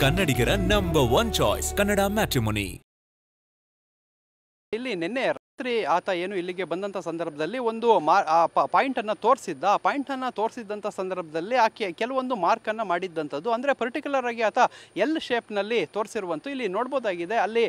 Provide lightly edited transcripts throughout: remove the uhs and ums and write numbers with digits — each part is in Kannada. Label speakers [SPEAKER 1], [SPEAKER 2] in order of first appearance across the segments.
[SPEAKER 1] ಕನ್ನಡಿಗರ ನಂಬರ್ 1 ಚಾಯ್ಸ್ ಕನ್ನಡ ಮ್ಯಾಟ್ರಿಮೋನಿ.
[SPEAKER 2] ಇಲ್ಲಿ ನಿನ್ನೆ ರಾತ್ರಿ ಆತ ಏನು ಇಲ್ಲಿಗೆ ಬಂದಂಥ ಸಂದರ್ಭದಲ್ಲಿ ಒಂದು ಪಾಯಿಂಟನ್ನು ತೋರಿಸಿದ್ದ. ಆ ಪಾಯಿಂಟನ್ನು ತೋರಿಸಿದ್ದಂಥ ಸಂದರ್ಭದಲ್ಲಿ ಕೆಲವೊಂದು ಮಾರ್ಕನ್ನು ಮಾಡಿದ್ದಂಥದ್ದು, ಅಂದರೆ ಪರ್ಟಿಕ್ಯುಲರ್ ಆಗಿ ಆತ ಎಲ್ ಶೇಪ್ನಲ್ಲಿ ತೋರಿಸಿರುವಂಥ ಇಲ್ಲಿ ನೋಡ್ಬೋದಾಗಿದೆ. ಅಲ್ಲಿ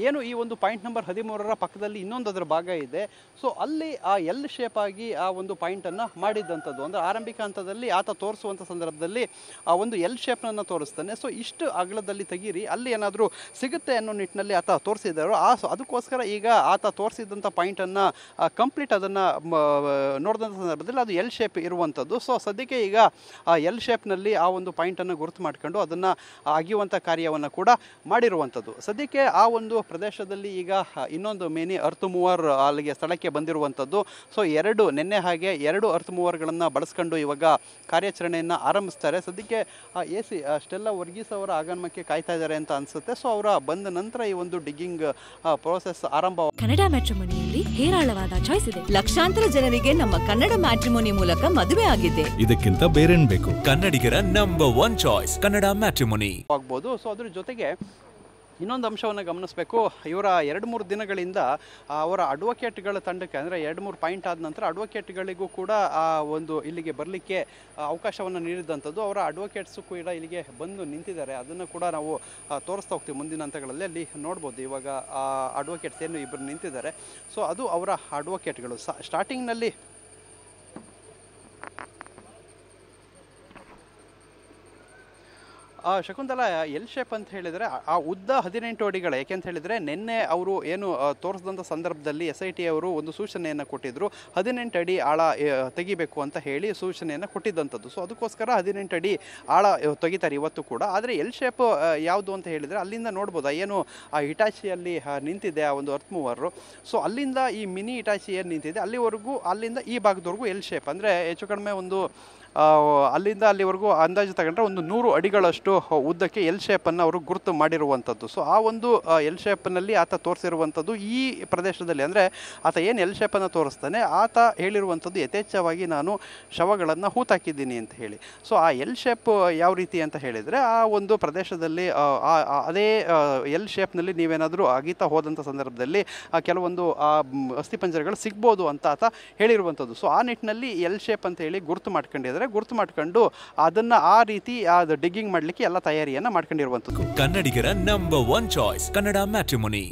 [SPEAKER 2] ಏನು ಈ ಒಂದು ಪಾಯಿಂಟ್ ನಂಬರ್ 13ರ ಪಕ್ಕದಲ್ಲಿ ಇನ್ನೊಂದು ಅದರ ಭಾಗ ಇದೆ. ಸೊ ಅಲ್ಲಿ ಆ ಎಲ್ ಶೇಪ್ ಆಗಿ ಆ ಒಂದು ಪಾಯಿಂಟನ್ನು ಮಾಡಿದ್ದಂಥದ್ದು, ಅಂದರೆ ಆರಂಭಿಕ ಹಂತದಲ್ಲಿ ಆತ ತೋರಿಸುವಂಥ ಸಂದರ್ಭದಲ್ಲಿ ಆ ಒಂದು ಎಲ್ ಶೇಪ್ನನ್ನು ತೋರಿಸ್ತಾನೆ. ಸೊ ಇಷ್ಟು ಅಗಲದಲ್ಲಿ ತೆಗೀರಿ, ಅಲ್ಲಿ ಏನಾದರೂ ಸಿಗುತ್ತೆ ಅನ್ನೋ ನಿಟ್ಟಿನಲ್ಲಿ ಆತ ತೋರಿಸಿದರು. ಅದಕ್ಕೋಸ್ಕರ ಈಗ ಆತ ತೋರಿಸಿದಂಥ ಪಾಯಿಂಟನ್ನು ಕಂಪ್ಲೀಟ್ ಅದನ್ನು ನೋಡಿದಂಥ ಸಂದರ್ಭದಲ್ಲಿ ಅದು ಎಲ್ ಶೇಪ್ ಇರುವಂಥದ್ದು. ಸೊ ಸದ್ಯಕ್ಕೆ ಈಗ ಆ ಎಲ್ ಶೇಪ್ನಲ್ಲಿ ಆ ಒಂದು ಪಾಯಿಂಟನ್ನು ಗುರುತು ಮಾಡ್ಕೊಂಡು ಅದನ್ನು ಅಗಿಯುವಂಥ ಕಾರ್ಯವನ್ನು ಕೂಡ ಮಾಡಿರುವಂಥದ್ದು. ಸದ್ಯಕ್ಕೆ ಆ ಒಂದು ಪ್ರದೇಶದಲ್ಲಿ ಈಗ ಇನ್ನೊಂದು ಮಿನಿ ಅರ್ತ್ ಮೂವರ್ ಅಲ್ಲಿಗೆ ಸ್ಥಳಕ್ಕೆ ಬಂದಿರುವಂಥದ್ದು. ಸೊ ನಿನ್ನೆ ಹಾಗೆ 2 ಅರ್ತ್ ಮೂವರ್ಗಳನ್ನು ಬಳಸ್ಕೊಂಡು ಇವಾಗ ಕಾರ್ಯಾಚರಣೆಯನ್ನು ಆರಂಭಿಸ್ತಾರೆ. ಸದ್ಯಕ್ಕೆ AC ಸ್ಟೆಲ್ಲಾ ವರ್ಗೀಸ್ ಅವರ ಆಗಮನಕ್ಕೆ ಕಾಯ್ತಾ ಇದ್ದಾರೆ ಅಂತ ಅನಿಸುತ್ತೆ. ಸೊ ಅವರ ಬಂದ ನಂತರ ಈ ಒಂದು ಡಿಗ್ಗಿಂಗ್ ಪ್ರೋಸೆಸ್ ಆರಂಭ.
[SPEAKER 3] ಕನ್ನಡ ಮ್ಯಾಟ್ರಿಮೋನಿಯಲ್ಲಿ ಹೇರಳವಾದ ಚಾಯ್ಸ್ ಇದೆ.
[SPEAKER 4] ಲಕ್ಷಾಂತರ ಜನರಿಗೆ ನಮ್ಮ ಕನ್ನಡ ಮ್ಯಾಟ್ರಿಮೋನಿ ಮೂಲಕ ಮದುವೆ ಆಗಿದೆ.
[SPEAKER 1] ಇದಕ್ಕಿಂತ ಬೇರೇನ್ ಬೇಕು? ಕನ್ನಡಿಗರ ನಂಬರ್ 1 ಚಾಯ್ಸ್ ಕನ್ನಡ ಮ್ಯಾಟ್ರಿಮೋನಿ
[SPEAKER 2] ಆಗ್ಬೋದು. ಸೊ ಅದ್ರ ಜೊತೆಗೆ ಇನ್ನೊಂದು ಅಂಶವನ್ನು ಗಮನಿಸಬೇಕು. ಇವರ 2-3 ದಿನಗಳಿಂದ ಅವರ ಅಡ್ವೊಕೇಟ್ಗಳ ತಂಡಕ್ಕೆ, ಅಂದರೆ 2-3 ಪಾಯಿಂಟ್ ಆದ ನಂತರ ಅಡ್ವೊಕೇಟ್ಗಳಿಗೂ ಕೂಡ ಒಂದು ಇಲ್ಲಿಗೆ ಬರಲಿಕ್ಕೆ ಅವಕಾಶವನ್ನು ನೀಡಿದಂಥದ್ದು. ಅವರ ಅಡ್ವೊಕೇಟ್ಸು ಕೂಡ ಇಲ್ಲಿಗೆ ಬಂದು ನಿಂತಿದ್ದಾರೆ. ಅದನ್ನು ಕೂಡ ನಾವು ತೋರಿಸ್ತಾ ಹೋಗ್ತೀವಿ ಮುಂದಿನ ಹಂತಗಳಲ್ಲಿ. ಅಲ್ಲಿ ನೋಡ್ಬೋದು ಇವಾಗ ಅಡ್ವೊಕೇಟ್ಸ್ ಏನು ಇಬ್ಬರು ನಿಂತಿದ್ದಾರೆ. ಸೊ ಅದು ಅವರ ಅಡ್ವೊಕೇಟ್ಗಳು. ಸ್ಟಾರ್ಟಿಂಗ್ನಲ್ಲಿ ಶಕುಂತಲಾ ಎಲ್ ಶೇಪ್ ಅಂತ ಹೇಳಿದರೆ ಆ ಉದ್ದ 18 ಅಡಿಗಳು. ಯಾಕೆಂತ ಹೇಳಿದರೆ ನಿನ್ನೆ ಅವರು ಏನು ತೋರಿಸಿದಂಥ ಸಂದರ್ಭದಲ್ಲಿ SIT ಅವರು ಒಂದು ಸೂಚನೆಯನ್ನು ಕೊಟ್ಟಿದ್ದರು, 18 ಅಡಿ ಆಳ ತೆಗಿಬೇಕು ಅಂತ ಹೇಳಿ ಸೂಚನೆಯನ್ನು ಕೊಟ್ಟಿದ್ದಂಥದ್ದು. ಸೊ ಅದಕ್ಕೋಸ್ಕರ 18 ಅಡಿ ಆಳ ತೆಗಿತಾರೆ ಇವತ್ತು ಕೂಡ. ಆದರೆ ಎಲ್ ಶೇಪ್ ಯಾವುದು ಅಂತ ಹೇಳಿದರೆ ಅಲ್ಲಿಂದ ನೋಡ್ಬೋದು ಏನು ಆ ಹಿಟಾಚಿಯಲ್ಲಿ ನಿಂತಿದೆ ಆ ಒಂದು ಅರ್ತ್ ಮೂವರು. ಸೊ ಅಲ್ಲಿಂದ ಈ ಮಿನಿ ಹಿಟಾಚಿ ಏನು ನಿಂತಿದೆ ಅಲ್ಲಿವರೆಗೂ, ಅಲ್ಲಿಂದ ಈ ಭಾಗದವರೆಗೂ ಎಲ್ ಶೇಪ್, ಅಂದರೆ ಹೆಚ್ಚು ಕಡಿಮೆ ಒಂದು ಅಲ್ಲಿಂದ ಅಲ್ಲಿವರೆಗೂ ಅಂದಾಜು ತಗೊಂಡ್ರೆ ಒಂದು 100 ಅಡಿಗಳಷ್ಟು ಉದ್ದಕ್ಕೆ ಎಲ್ ಶೇಪನ್ನು ಅವರು ಗುರುತು ಮಾಡಿರುವಂಥದ್ದು. ಸೊ ಆ ಒಂದು ಎಲ್ ಶೇಪ್ನಲ್ಲಿ ಆತ ತೋರಿಸಿರುವಂಥದ್ದು ಈ ಪ್ರದೇಶದಲ್ಲಿ, ಅಂದರೆ ಆತ ಏನು ಎಲ್ ಶೇಪನ್ನು ತೋರಿಸ್ತಾನೆ ಆತ ಹೇಳಿರುವಂಥದ್ದು ಯಥೇಚ್ಛವಾಗಿ ನಾನು ಶವಗಳನ್ನು ಹೂತಾಕಿದ್ದೀನಿ ಅಂತ ಹೇಳಿ. ಸೊ ಆ ಎಲ್ ಶೇಪ್ ಯಾವ ರೀತಿ ಅಂತ ಹೇಳಿದರೆ ಆ ಒಂದು ಪ್ರದೇಶದಲ್ಲಿ ಅದೇ ಎಲ್ ಶೇಪ್ನಲ್ಲಿ ನೀವೇನಾದರೂ ಅಗಿತಾ ಹೋದಂಥ ಸಂದರ್ಭದಲ್ಲಿ ಕೆಲವೊಂದು ಅಸ್ಥಿಪಂಜರಗಳು ಸಿಗ್ಬೋದು ಅಂತ ಆತ ಹೇಳಿರುವಂಥದ್ದು. ಸೊ ಆ ನಿಟ್ಟಿನಲ್ಲಿ ಎಲ್ ಶೇಪ್ ಅಂತ ಹೇಳಿ ಗುರುತು ಮಾಡ್ಕೊಂಡು ಅದನ್ನು ಆ ರೀತಿ ಡಿಗ್ಗಿಂಗ್ ಮಾಡಲಿಕ್ಕೆ ಎಲ್ಲ ತಯಾರಿಯನ್ನು ಮಾಡ್ಕೊಂಡಿರುವಂಥದ್ದು.
[SPEAKER 1] ಕನ್ನಡಿಗರ ನಂಬರ್ 1 ಚಾಯ್ಸ್ ಕನ್ನಡ ಮ್ಯಾಟ್ರಿಮೋನಿ.